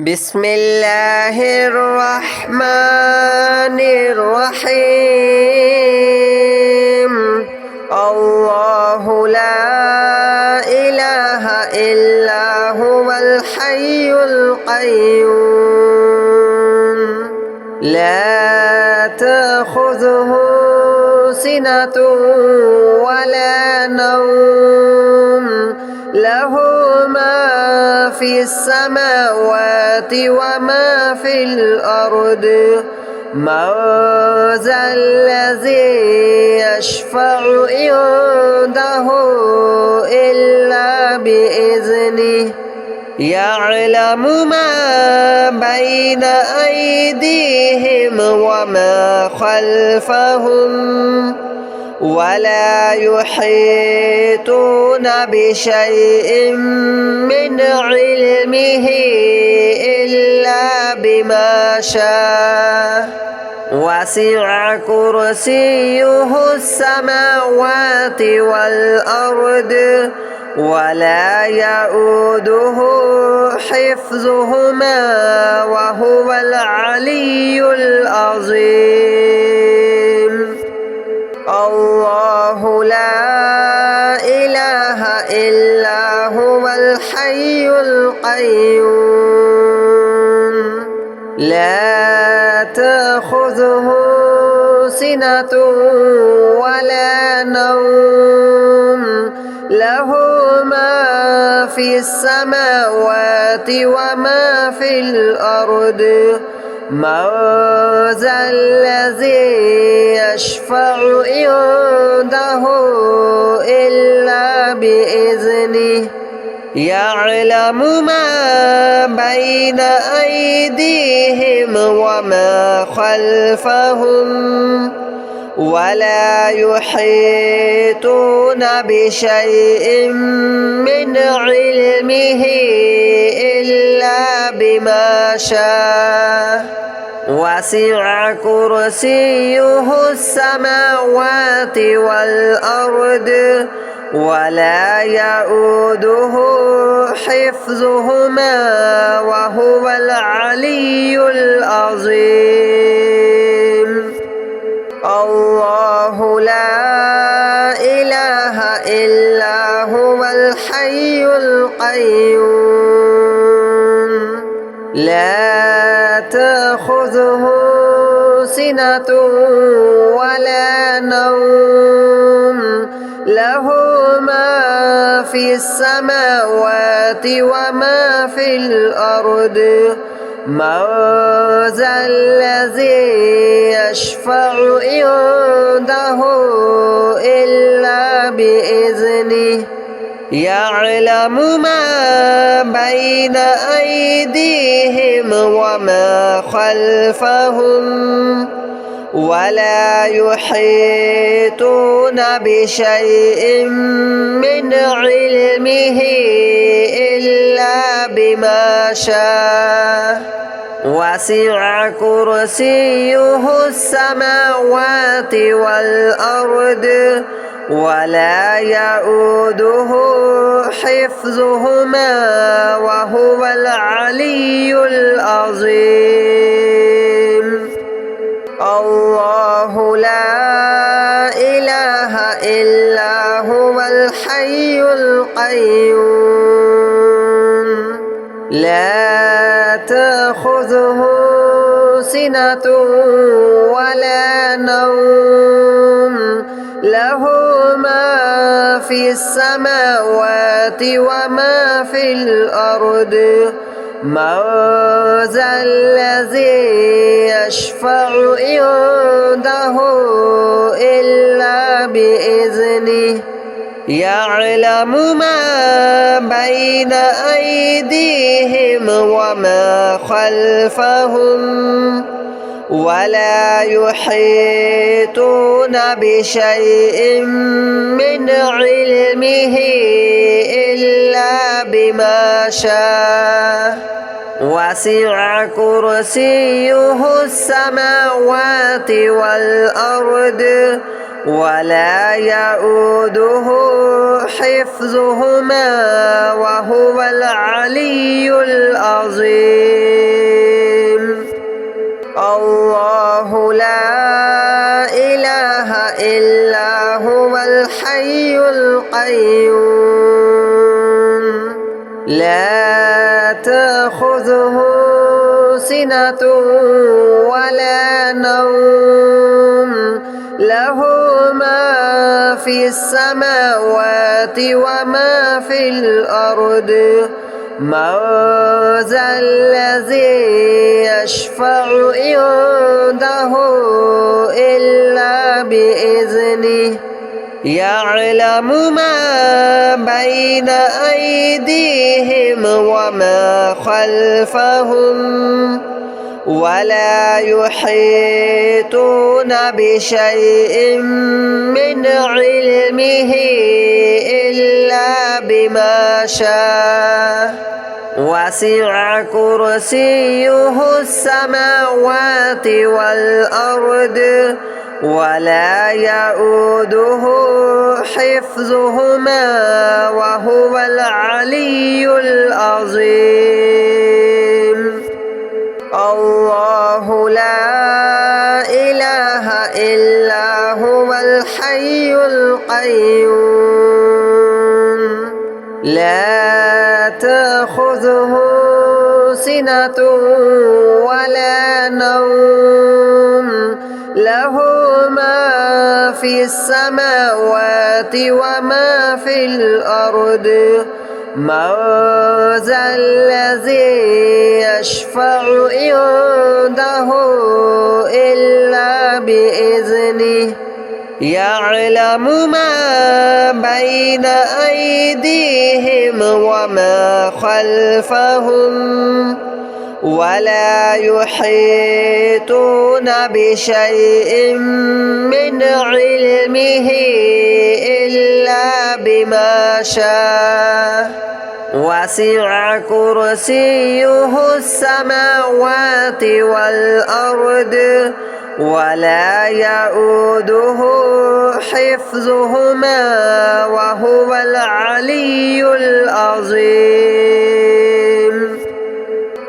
بسم الله الرحمن الرحيم. الله لا إله إلا هو الحي القيوم لا تأخذه سنة ولا نوم له ما في السماوات وما في الأرض من ذا الذي يشفع عنده إلا بإذنه يعلم ما بين أيديهم وما خلفهم ولا يحيطون بشيء من علمه إلا بما شاء وسع كرسيه السماوات والأرض ولا يؤوده حفظهما وهو العلي العظيم. الله لا إله إلا هو الحي القيوم لا تأخذه سنة ولا نوم له ما في السماوات وما في الأرض من ذا الذي يشفع عنده إلا بإذنه يعلم ما بين أيديهم وما خلفهم ولا يحيطون بشيء من علمه إلا بما شاء وسع كرسيه السماوات والأرض ولا يؤوده حفظهما وهو العلي العظيم. الله لا إله إلا هو الحي القيوم لا تأخذه سنة ولا نوم له ما في السماوات وما في الأرض من ذا الذي يشفع عنده إلا بإذنه يعلم ما بين أيديهم وما خلفهم ولا يحيطون بشيء من علمه إلا بما شاء وسع كرسيه السماوات والأرض ولا يؤوده حفظهما وهو العلي العظيم. الله لا إله إلا هو الحي القيوم لا تأخذه سنة ولا نوم له ما في السماوات وما في الأرض من ذا الذي يشفع عنده إلا بإذنه يعلم ما بين أيديهم وما خلفهم ولا يحيطون بشيء من علمه إلا بما شاء وسع كرسيه السماوات والأرض ولا يؤوده حفظهما وهو العلي العظيم. القيوم لا تأخذه سنة ولا نوم له ما في السماوات وما في الأرض من ذا الذي يشفع عنده إلا بإذنه يعلم ما بين أيديهم وما خلفهم ولا يحيطون بشيء من علمه إلا بما شاء وسع كرسيه السماوات والأرض ولا يؤوده حفظهما وهو العلي العظيم الله لا إله إلا هو الحي القيوم لا تأخذه سنة ولا نوم له ما في السماوات وما في الأرض من ذا الذي يشفع عنده إلا بإذنه يعلم ما بين أيديهم وما خلفهم ولا يحيطون بشيء من علمه إلا بما شاء وسع كرسيه السماوات والأرض ولا يؤوده حفظهما وهو العلي العظيم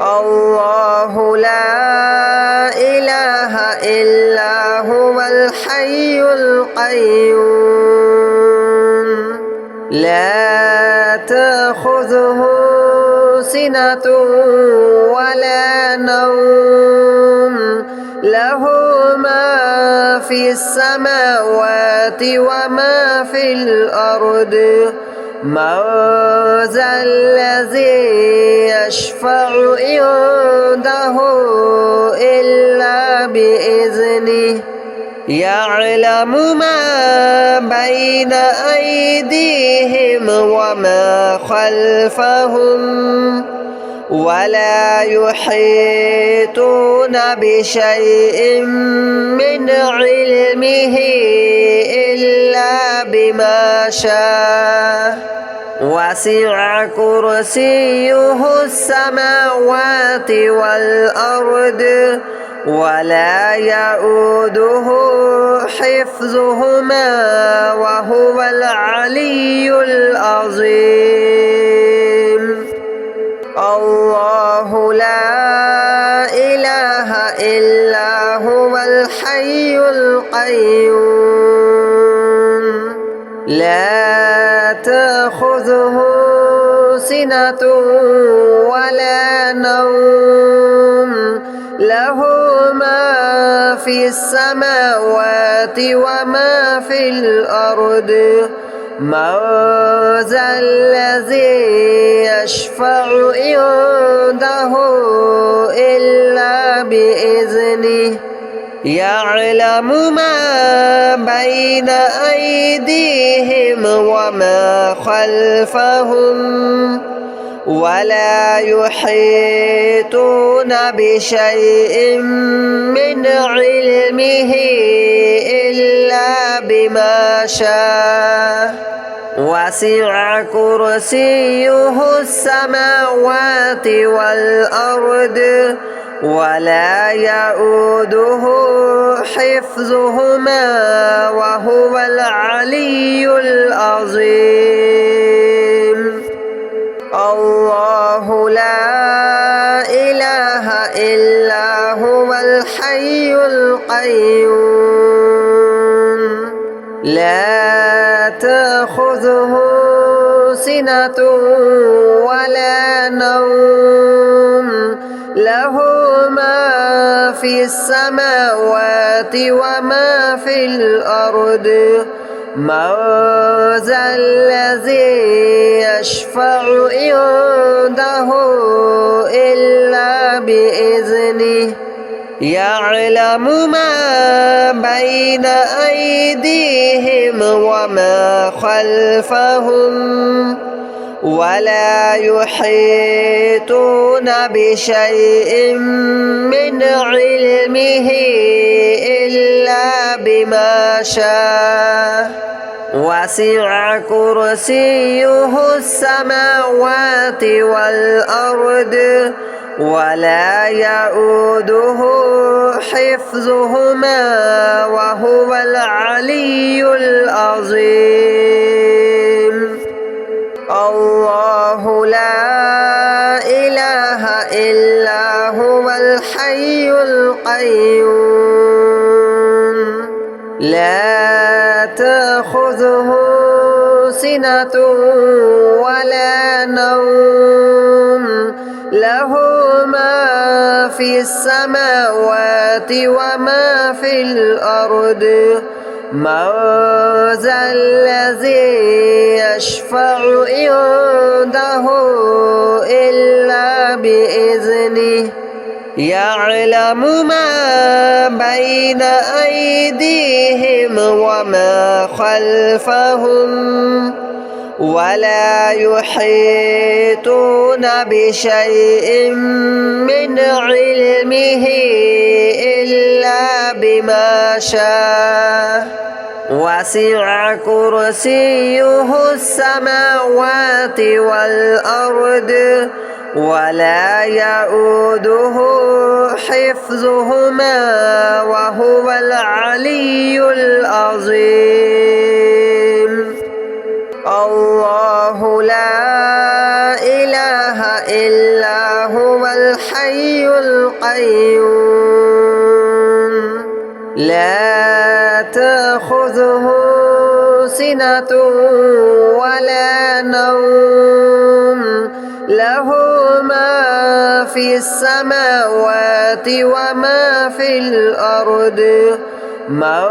الله لا إله إلا هو الحي القيوم لا تأخذه سنة ولا نوم له ما في السماوات وما في الأرض من ذا الذي يشفع عنده إلا بإذنه يعلم ما بين أيديهم وما خلفهم ولا يحيطون بشيء من علمه إلا بما شاء وسع كرسيه السماوات والأرض ولا يؤوده حفظهما وهو العلي العظيم الله لا إله إلا هو الحي القيوم لا تأخذه سنة ولا نوم له ما في السماوات وما في الأرض من ذا الذي يشفع عنده إلا بإذنه يعلم ما بين أيديهم وما خلفهم ولا يحيطون بشيء من علمه إلا بما شاء وسع كرسيه السماوات والأرض ولا يؤوده حفظهما وهو العلي العظيم الله لا إله إلا هو الحي القيوم لا تأخذه سنة ولا نوم له ما في السماوات وما في الأرض من ذا الذي يشفع عنده إلا بإذنه يعلم ما بين أيديهم وما خلفهم ولا يحيطون بشيء من علمه إلا بما شاء وسع كرسيه السماوات والأرض ولا يؤوده حفظهما وهو العلي العظيم الله لا إله إلا هو الحي القيوم لا تأخذه سنة ولا نوم له ما في السماوات وما في الأرض من ذا الذي يشفع عنده إلا بإذنه يعلم ما بين أيديهم وما خلفهم ولا يحيطون بشيء من علمه إلا بما شاء وسع كرسيه السماوات والأرض ولا يؤوده حفظهما وهو العلي العظيم الله لا إله إلا هو الحي القيوم لا تأخذه سنة ولا نوم له ما في السماوات وما في الأرض من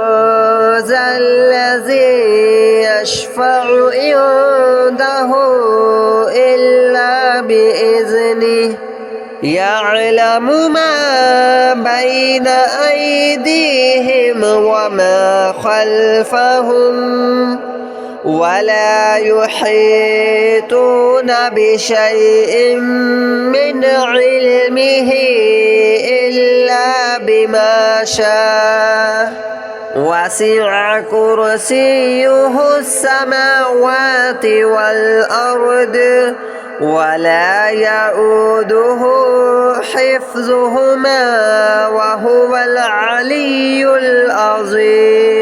ذا الذي يشفع عنده إلا بإذنه يعلم ما بين أيديهم وما خلفهم ولا يحيطون بشيء من علمه إلا بما شاء وسع كرسيه السماوات والأرض ولا يؤوده حفظهما وهو العلي العظيم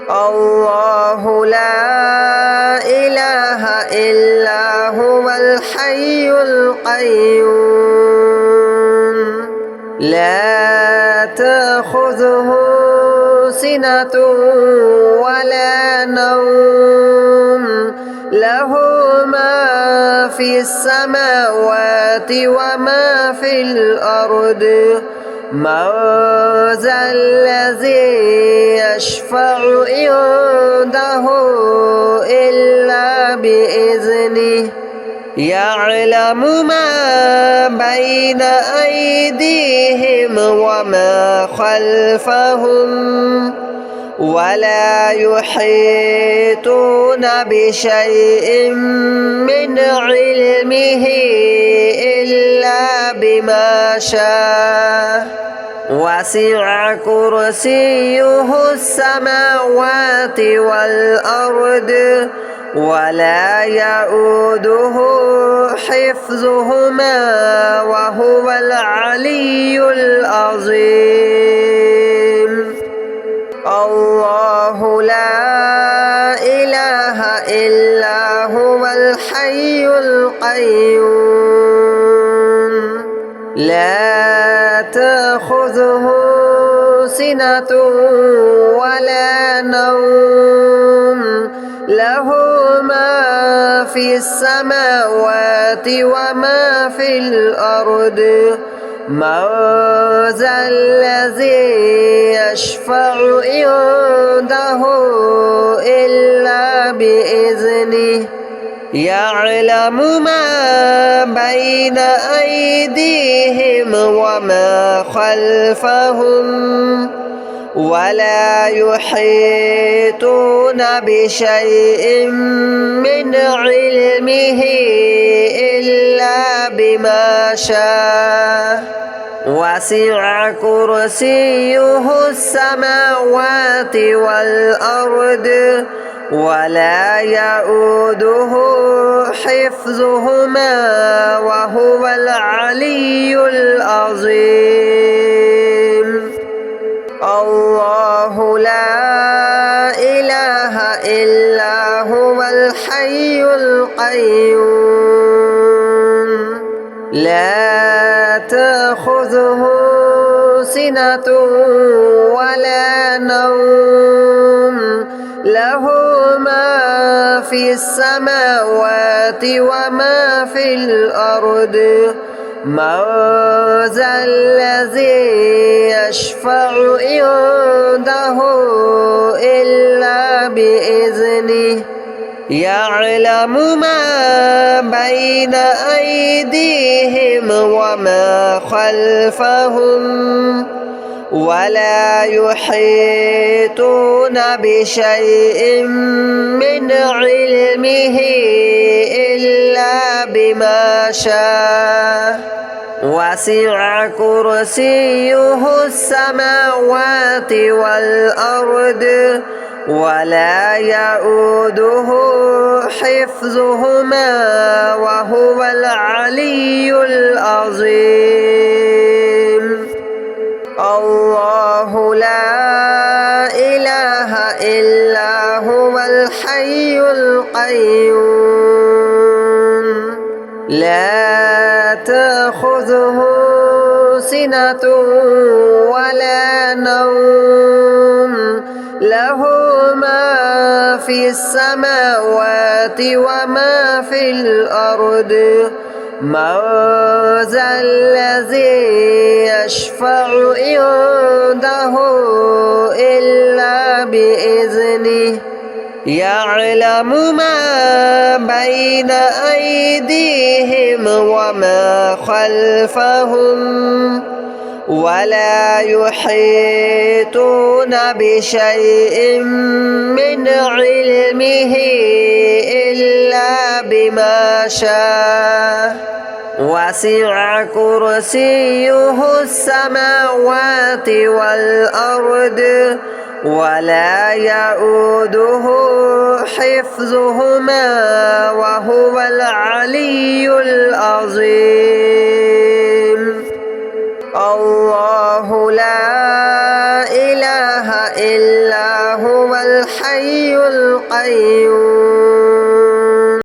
الله لا إله إلا هو الحي القيوم لا تأخذه سنة ولا نوم له ما في السماوات وما في الأرض من ذا الذي يشفع عنده إلا بإذنه يعلم ما بين أيديهم وما خلفهم ولا يحيطون بشيء من علمه إلا بما شاء وسع كرسيه السماوات والأرض ولا يؤوده حفظهما وهو العلي العظيم الله لا إله إلا هو الحي القيوم لا تأخذه سنة ولا نوم له ما في السماوات وما في الأرض من ذا الذي يشفع عنده إلا بإذنه يعلم ما بين أيديهم وما خلفهم ولا يحيطون بشيء من علمه إلا بما شاء وسع كرسيه السماوات والأرض ولا يؤوده حفظهما وهو العلي العظيم الله لا إله إلا هو الحي القيوم لا تأخذه سنة ولا نوم له ما في السماوات وما في الأرض من ذا الذي يشفع عنده إلا بإذنه يعلم ما بين أيديهم وما خلفهم ولا يحيطون بشيء من علمه إلا بما شاء وسع كرسيه السماوات والأرض ولا يؤوده حفظهما وهو العلي العظيم الله لا إله إلا هو الحي القيوم لا تأخذه سنة ولا نوم له ما في السماوات وما في الأرض من ذا الذي يشفع عنده إلا بإذنه يعلم ما بين أيديهم وما خلفهم ولا يحيطون بشيء من علمه إلا بما شاء وسع كرسيه السماوات والأرض ولا يؤوده حفظهما وهو العلي العظيم